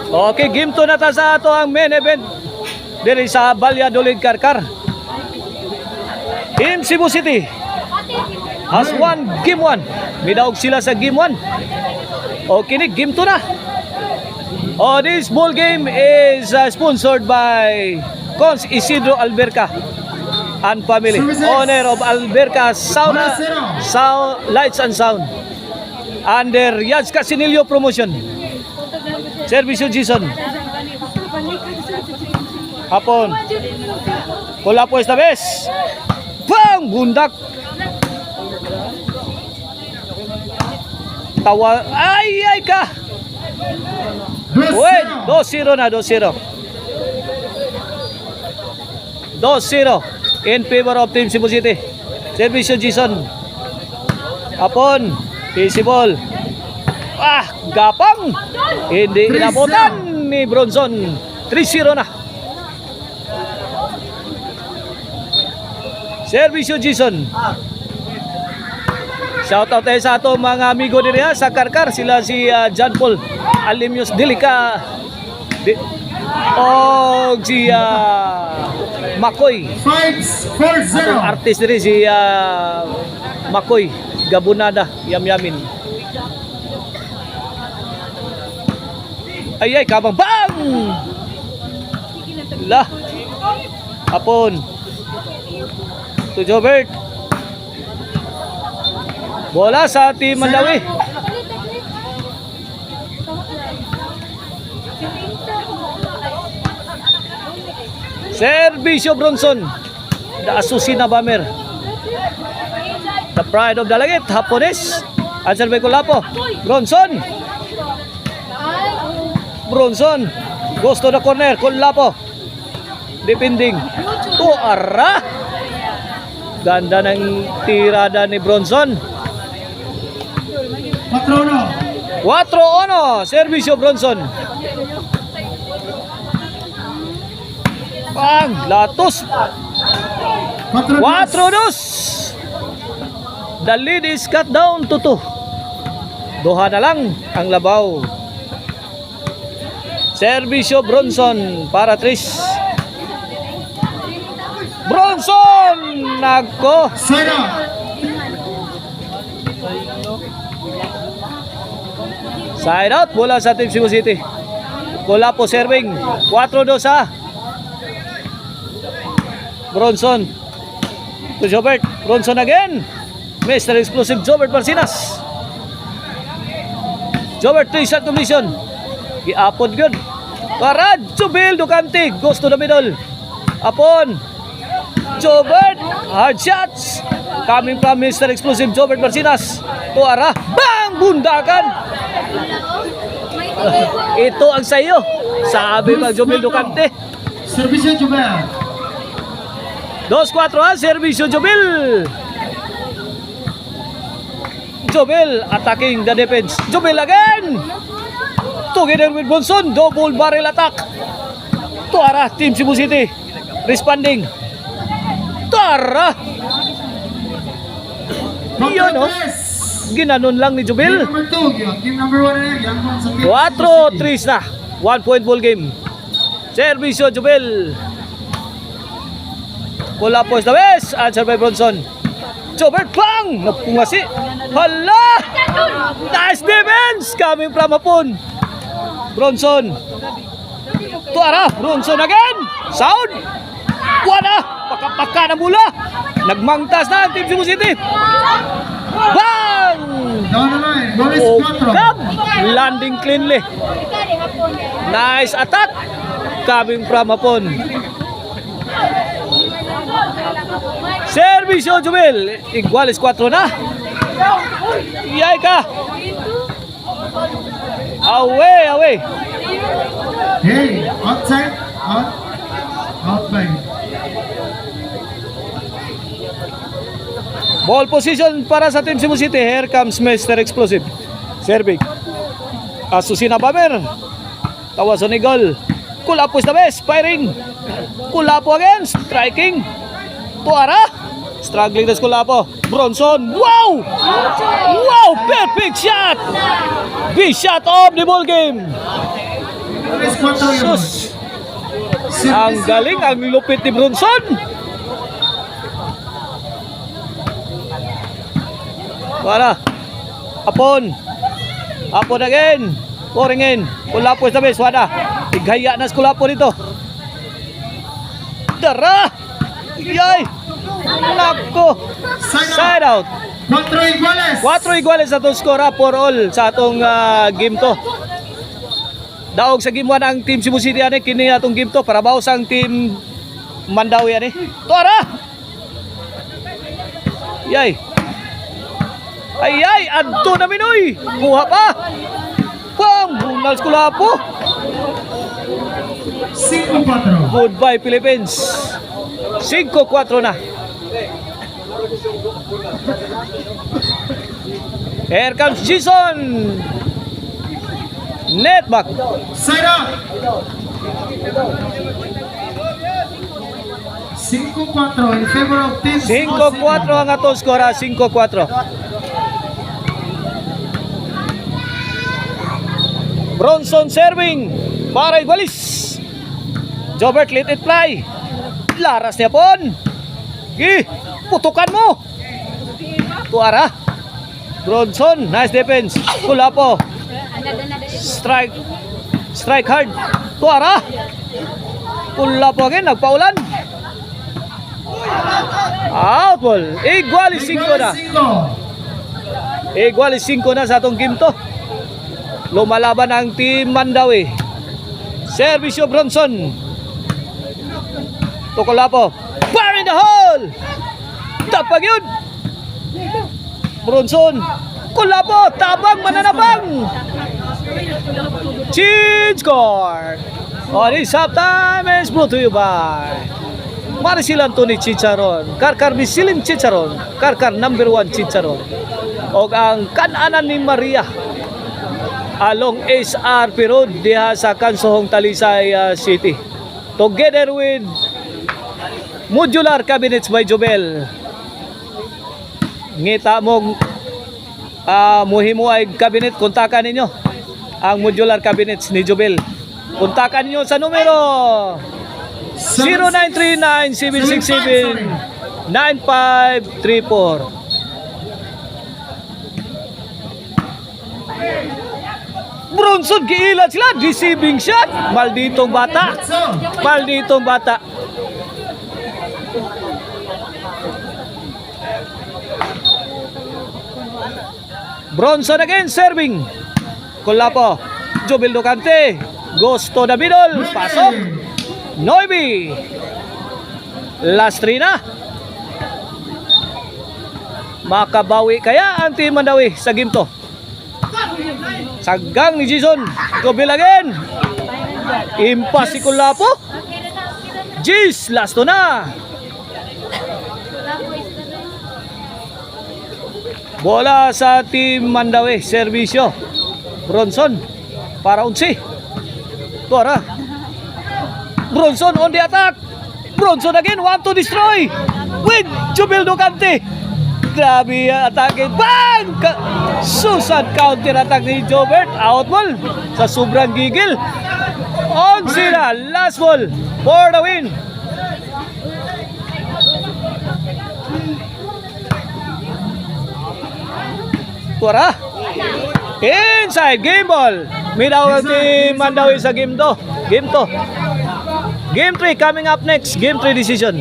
Okay, game 2 na ta sa ato ang main event diri sa Valladolid Karkar. Team Cebu City has won game 1. Midaog sila sa game 1. Okay, ni game 2 na. Oh, this ball game is sponsored by Cons Isidro Alberca and family, owner of Alberca Sauna, Lights and Sound, under Yaz Casinillo Promotion. Servisyo Jason. Hapon. Kula po esta vez. Bang! Bundak. Tawa. Ay ka. Wait, 2-0 na, 2-0. 2-0 in favor of Team Cebu City. Servisyo Jason. Hapon. Visible. Gapang. Hindi inabutan ni Bronson. 3-0 na. Servisyo Jason. Shout out tayo sa ato mga amigo diri sa Karkar. Sila si John Paul Alimios Delica o si Makoy. Atong artist diri si Makoy Gabunada Yamyamin. Ay kabang bang! Lah. Hapon. To Jobert. Bola sa Team Mandawi. Servisyo Bronson. The Asusina Bomber. The pride of Dalagit. Hapones. Answer by Kulapo. Bronson. Bronson goes to the corner. Kulapo defending to Ara. Ganda ng tirada ni Bronson. 4-1 servisyo Bronson. Pang Latos 4-2. The lead is cut down to 2. Duha na lang ang labaw. Servisyo Bronson para Tris. Bronson! Nagko! Side out. Bola sa Team Cebu City. Bola po serving. 4-2 sa Bronson. To Jobert. Bronson again. Mr. Explosive Jobert Marcinas. Jobert 3 shot completion. Iapon yun. Para Jubil Ducante goes to the middle. Apon Jobert. Hard shots coming from Mr. Explosive Jobert Marcinas. Tuara. Bang! Bundakan. Ito ang sayo. Sabi pag Jubil Ducante. Servisyo Jubil. 2-4 servisyo Jubil. Jubil attacking the defense. Jubil again. Together with Bronson, double barrel attack. Tuara, Team Cebu City responding. Tuara. Iyon o. Ginanon lang ni Jubil. 4-3 na. 1 point ball game. Servisyo Jubil. Bola po sa west. Answer by Bronson. Jobert bang! Napungasi. Hala! Nice defense coming from Hapon. Bronson. Tuara. Bronson again. Sound. Wala. Paka-paka na mula. Nagmangtas na ang Team Cebu City. Bang! Oh, come. Landing cleanly. Nice attack coming from Hapon. Servisyo Jubil. Iguales 4 na. Iyay ka. Away. Hey, outside. Out by. Ball position para sa Team Cebu City. Here comes Mr. Explosive. Serving. Asusina Bomber. Tawason ni goal. Kulapo is the best. Firing. Kulapo again. Striking. Tuara. Struggling na Kulapo. Bronson. Wow! Wow! Perfect shot! Big shot of the ball game. 3-4 yung Sus! Ang galing, ang lupit ni Bronson. Para. Apon. Apon again. Poringin. Kulapo sa base. Wada. Igaya na sa Kulapo dito. Dara! Yay! Nako! Side out. 4 iguales. 4 iguales sa itong score for all sa atong game to. Daog sa game 1 ang team Cebu City ani kini atong game to para bawas ang team Mandawi ani. Tora! Yay! Ay, adto na minoy. Kuha pa. Pam, bunal sa Kulapo. 5-4. Goodbye Philippines. 5-4 na. Here comes Jason. Net back. Side out. 5-4 in favor of team 5-4 ang atong skora, 5-4. Bronson serving para Igualis. Jobert let it fly. Laras niya pon. Putukan mo. Tuara. Bronson, nice defense. Kulapo. Strike hard. Tuara. Kulapo again, nagpaulan. Out ball. Igualis 5 na. Igualis 5 na sa atong game to. Lumalaban ang team Mandawi. Servisyo Bronson. Tukulapo. Bar in the hole. Tapag yun. Bronson. Kulapo. Tabang mananabang. Change score. On this halftime is brought to you by Maricel Anthony Chicharon, Karkar Bisilim Chicharon, Karkar number 1 Chicharon. O ang kananan ni Maria along SRP Road diha sa Kansohong Talisay City. Together with Modular Cabinets by Jobel. Ngita mong muhimo ay cabinet, kontakan ninyo ang Modular Cabinets ni Jobel. Kontakan ninyo sa numero 0939-767-9534. Bronson, giilan sila. Deceiving shot. Malditong bata. Malditong bata. Bronson again serving. Kulapo. Jobel Ducante. Goes to the middle. Pasok. Noibi. Last 3 na. Makabawi kaya ang team Mandawi sa game to. Sagang ni Jason. Jobel again. Impas si Kulapo. Jis. Last 2 na. Bola sa team Mandawi. Servisyo. Bronson. Para unsi. Tuara. Bronson on the attack. Bronson again. Want to destroy. With Jobel Ducante. Grabe atake. Bang! Susan counter attack ni Jobert. Out ball. Sa sobrang gigil. On sila. Last ball. For the win. Tuara. Inside. Game ball. Minaw ni Mandawi sa game to. Game 3 coming up next. Game 3 decision.